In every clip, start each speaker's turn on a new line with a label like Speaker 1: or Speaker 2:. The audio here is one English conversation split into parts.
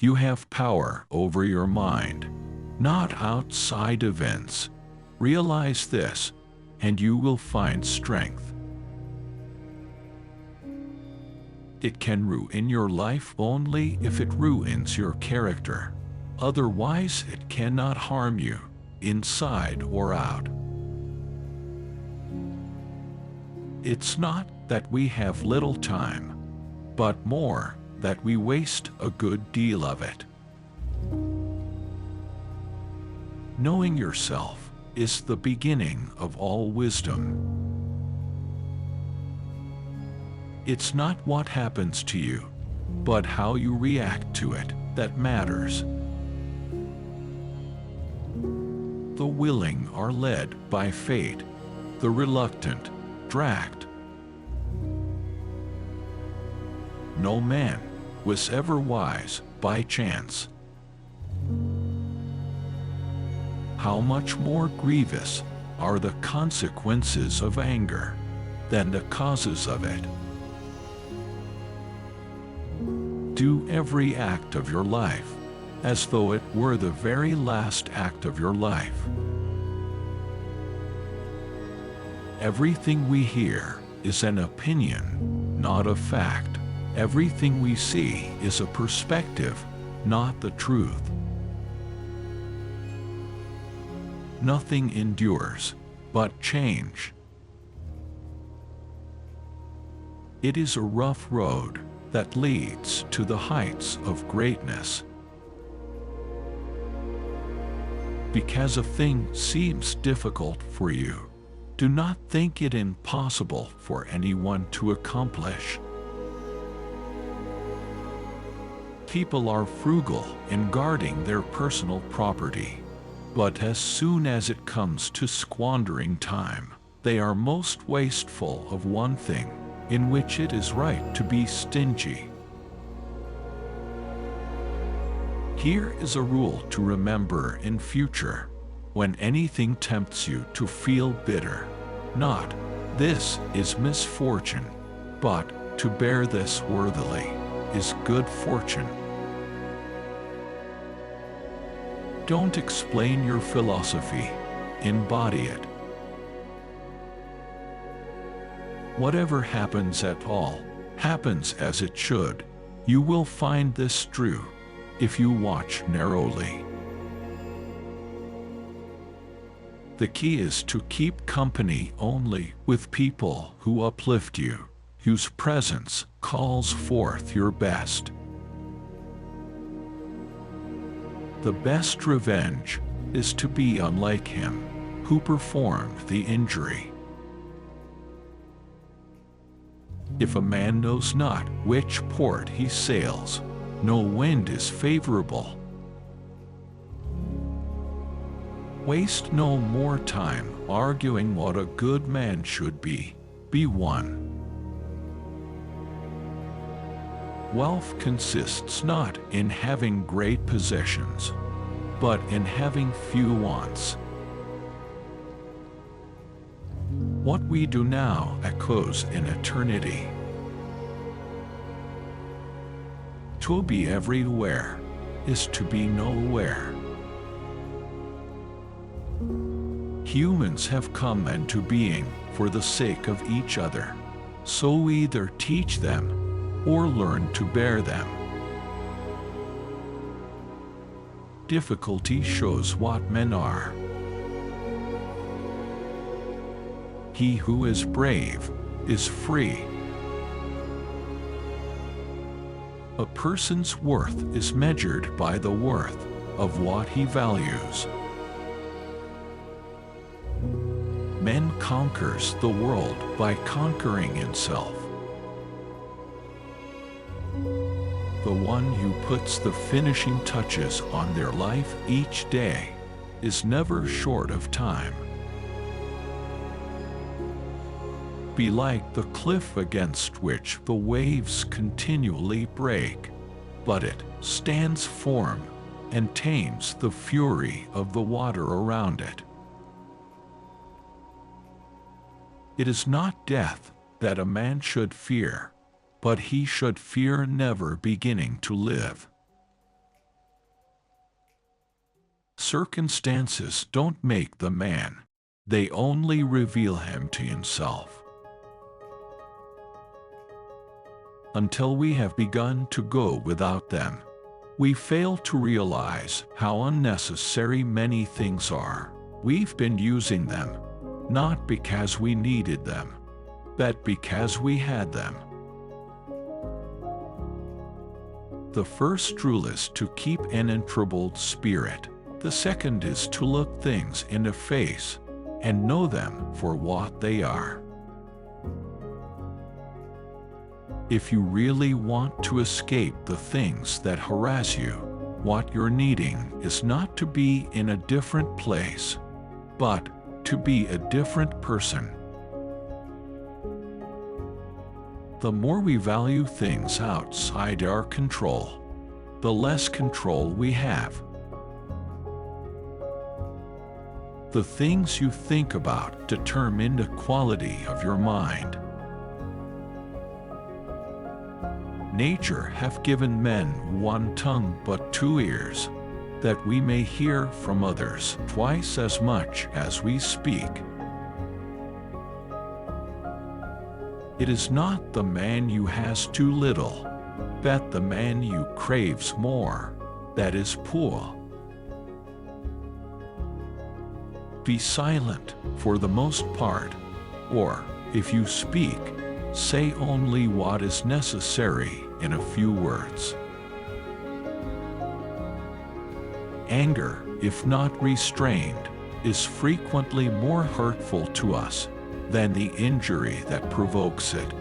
Speaker 1: You have power over your mind, not outside events. Realize this, and you will find strength. It can ruin your life only if it ruins your character. Otherwise, it cannot harm you, inside or out. It's not that we have little time, but more that we waste a good deal of it. Knowing yourself is the beginning of all wisdom. It's not what happens to you, but how you react to it that matters. The willing are led by fate, the reluctant dragged. No man was ever wise by chance. How much more grievous are the consequences of anger than the causes of it? Do every act of your life as though it were the very last act of your life. Everything we hear is an opinion, not a fact. Everything we see is a perspective, not the truth. Nothing endures but change. It is a rough road that leads to the heights of greatness. Because a thing seems difficult for you, do not think it impossible for anyone to accomplish. People are frugal in guarding their personal property, but as soon as it comes to squandering time, they are most wasteful of one thing, in which it is right to be stingy. Here is a rule to remember in future. When anything tempts you to feel bitter, not, "This is misfortune," but, "To bear this worthily is good fortune." Don't explain your philosophy, embody it. Whatever happens at all, happens as it should. You will find this true if you watch narrowly. The key is to keep company only with people who uplift you, whose presence calls forth your best. The best revenge is to be unlike him who performed the injury. If a man knows not which port he sails, no wind is favorable. Waste no more time arguing what a good man should be. Be one. Wealth consists not in having great possessions, but in having few wants. What we do now echoes in eternity. To be everywhere is to be nowhere. Humans have come into being for the sake of each other, so we either teach them or learn to bear them. Difficulty shows what men are. He who is brave is free. A person's worth is measured by the worth of what he values. Man conquers the world by conquering himself. The one who puts the finishing touches on their life each day is never short of time. Be like the cliff against which the waves continually break, but it stands firm and tames the fury of the water around it. It is not death that a man should fear, but he should fear never beginning to live. Circumstances don't make the man, they only reveal him to himself. Until we have begun to go without them, we fail to realize how unnecessary many things are. We've been using them, not because we needed them, but because we had them. The first rule is to keep an untroubled spirit. The second is to look things in the face and know them for what they are. If you really want to escape the things that harass you, what you're needing is not to be in a different place, but to be a different person. The more we value things outside our control, the less control we have. The things you think about determine the quality of your mind. Nature hath given men one tongue but 2 ears, that we may hear from others twice as much as we speak. It is not the man you has too little, but the man you craves more, that is poor. Be silent for the most part, or, if you speak, say only what is necessary in a few words. Anger, if not restrained, is frequently more hurtful to us than the injury that provokes it.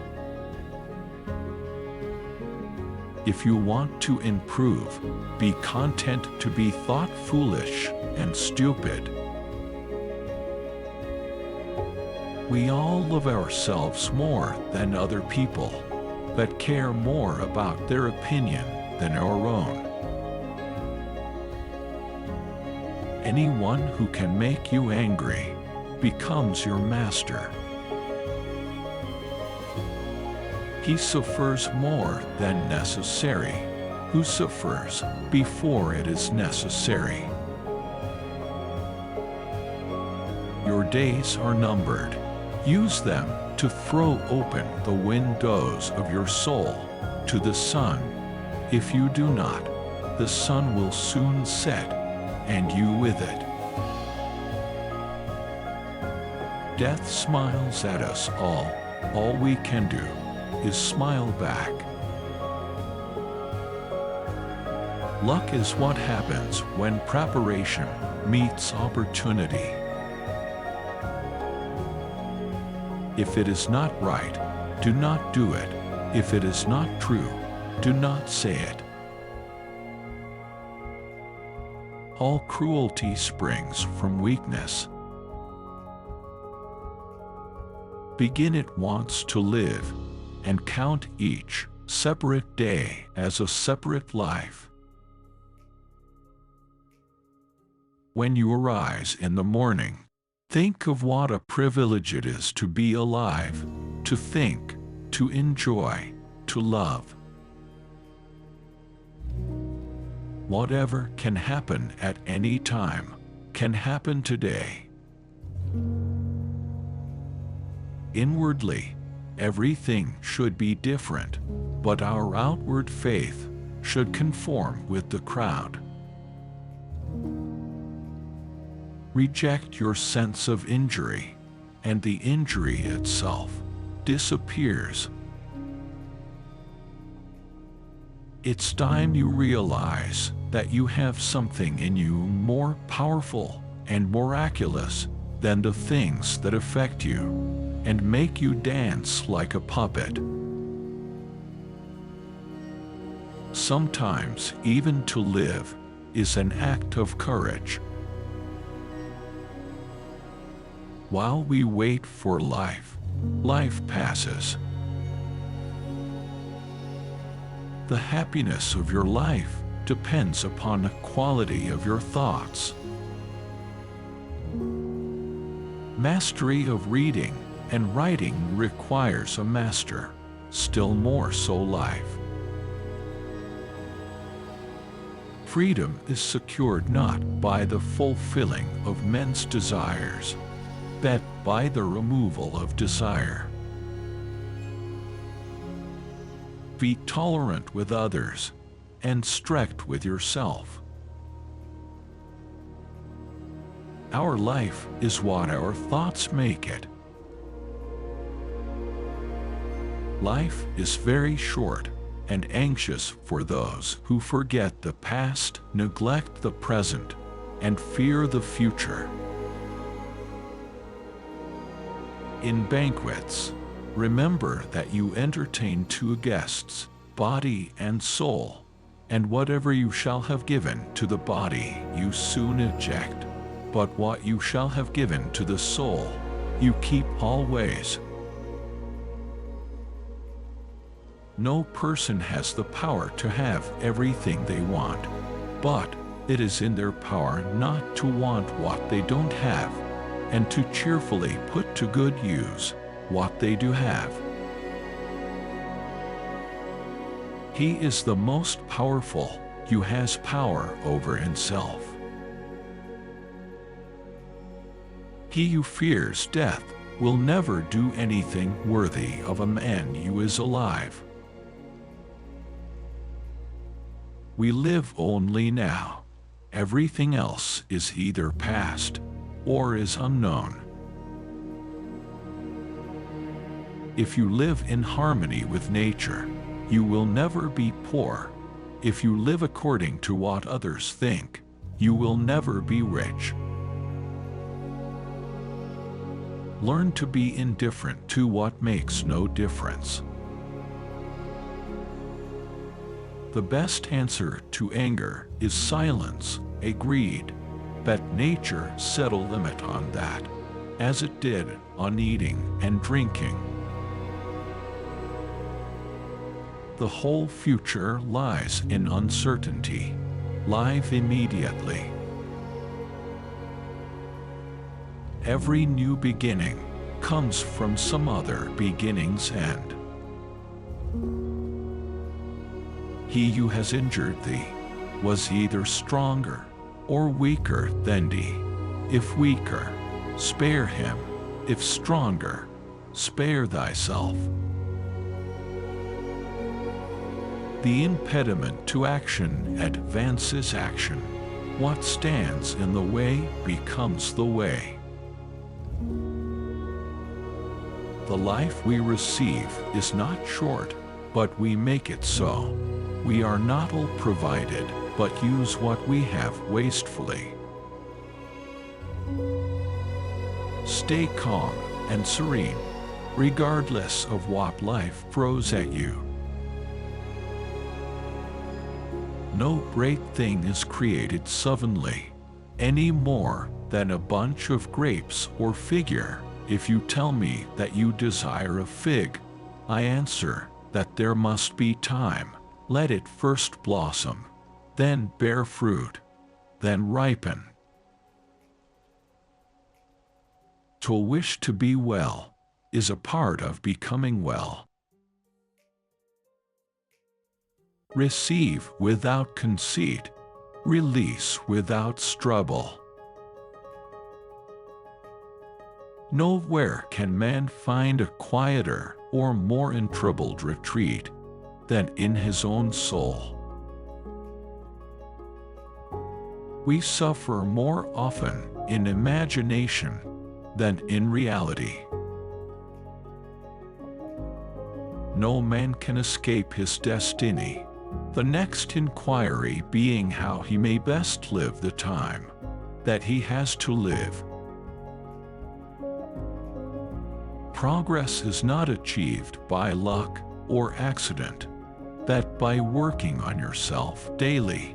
Speaker 1: If you want to improve, be content to be thought foolish and stupid. We all love ourselves more than other people, but care more about their opinion than our own. Anyone who can make you angry becomes your master. He suffers more than necessary, who suffers before it is necessary. Your days are numbered. Use them to throw open the windows of your soul to the sun. If you do not, the sun will soon set, and you with it. Death smiles at us all. All we can do is smile back. Luck is what happens when preparation meets opportunity. If it is not right, do not do it. If it is not true, do not say it. All cruelty springs from weakness. Begin at once to live, and count each separate day as a separate life. When you arise in the morning, think of what a privilege it is to be alive, to think, to enjoy, to love. Whatever can happen at any time can happen today. Inwardly, everything should be different, but our outward faith should conform with the crowd. Reject your sense of injury, and the injury itself disappears. It's time you realize that you have something in you more powerful and miraculous than the things that affect you and make you dance like a puppet. Sometimes even to live is an act of courage. While we wait for life, life passes. The happiness of your life depends upon the quality of your thoughts. Mastery of reading and writing requires a master, still more so life. Freedom is secured not by the fulfilling of men's desires, but by the removal of desire. Be tolerant with others, and strict with yourself. Our life is what our thoughts make it. Life is very short and anxious for those who forget the past, neglect the present, and fear the future. In banquets, remember that you entertain two guests, body and soul, and whatever you shall have given to the body you soon eject, but what you shall have given to the soul you keep always. No person has the power to have everything they want, but it is in their power not to want what they don't have, and to cheerfully put to good use what they do have. He is the most powerful who has power over himself. He who fears death will never do anything worthy of a man who is alive. We live only now. Everything else is either past or is unknown. If you live in harmony with nature, you will never be poor. If you live according to what others think, you will never be rich. Learn to be indifferent to what makes no difference. The best answer to anger is silence, agreed, but nature set a limit on that, as it did on eating and drinking. The whole future lies in uncertainty. Live immediately. Every new beginning comes from some other beginning's end. He who has injured thee was either stronger or weaker than thee. If weaker, spare him. If stronger, spare thyself. The impediment to action advances action. What stands in the way becomes the way. The life we receive is not short, but we make it so. We are not all provided, but use what we have wastefully. Stay calm and serene, regardless of what life throws at you. No great thing is created suddenly, any more than a bunch of grapes or figure. If you tell me that you desire a fig, I answer that there must be time. Let it first blossom, then bear fruit, then ripen. To wish to be well is a part of becoming well. Receive without conceit, release without struggle. Nowhere can man find a quieter or more untroubled retreat than in his own soul. We suffer more often in imagination than in reality. No man can escape his destiny, the next inquiry being how he may best live the time that he has to live. Progress is not achieved by luck or accident, but by working on yourself daily.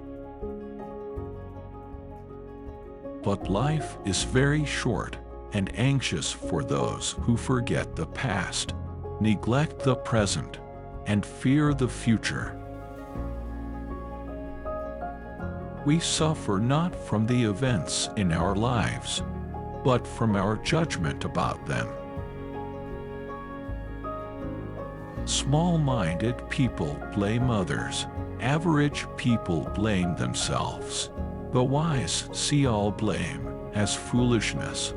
Speaker 1: But life is very short and anxious for those who forget the past, neglect the present, and fear the future. We suffer not from the events in our lives, but from our judgment about them. Small-minded people blame others, Average people blame themselves. The wise see all blame as foolishness.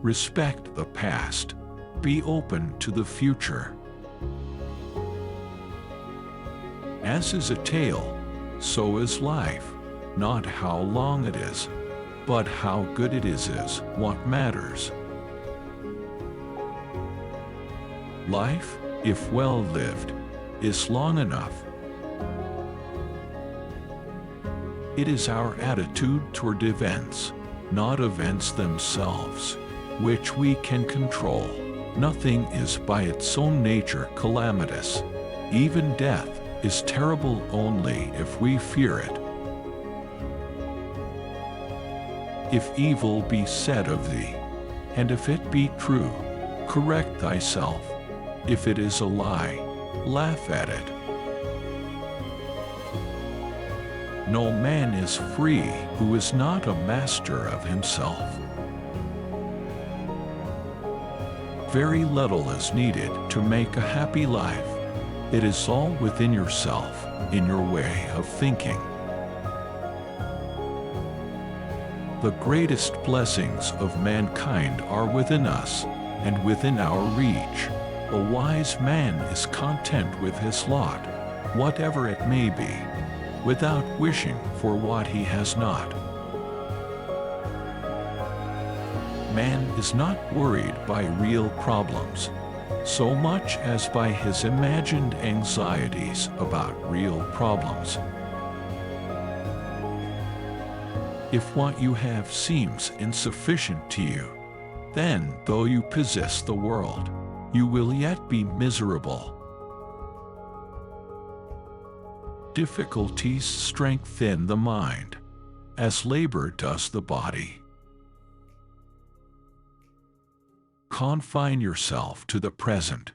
Speaker 1: Respect the past. Be open to the future. As is a tale, so is life. Not how long it is, but how good it is what matters. Life, if well lived, is long enough. It is our attitude toward events, not events themselves, which we can control. Nothing is by its own nature calamitous. Even death is terrible only if we fear it. If evil be said of thee, and if it be true, correct thyself. If it is a lie, laugh at it. No man is free who is not a master of himself. Very little is needed to make a happy life. It is all within yourself, in your way of thinking. The greatest blessings of mankind are within us and within our reach. A wise man is content with his lot, whatever it may be, without wishing for what he has not. Man is not worried by real problems, so much as by his imagined anxieties about real problems. If what you have seems insufficient to you, then, though you possess the world, you will yet be miserable. Difficulties strengthen the mind, as labor does the body. Confine yourself to the present.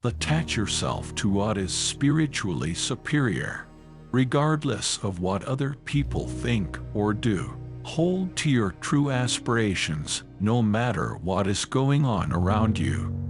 Speaker 1: Attach yourself to what is spiritually superior, regardless of what other people think or do. Hold to your true aspirations, no matter what is going on around you.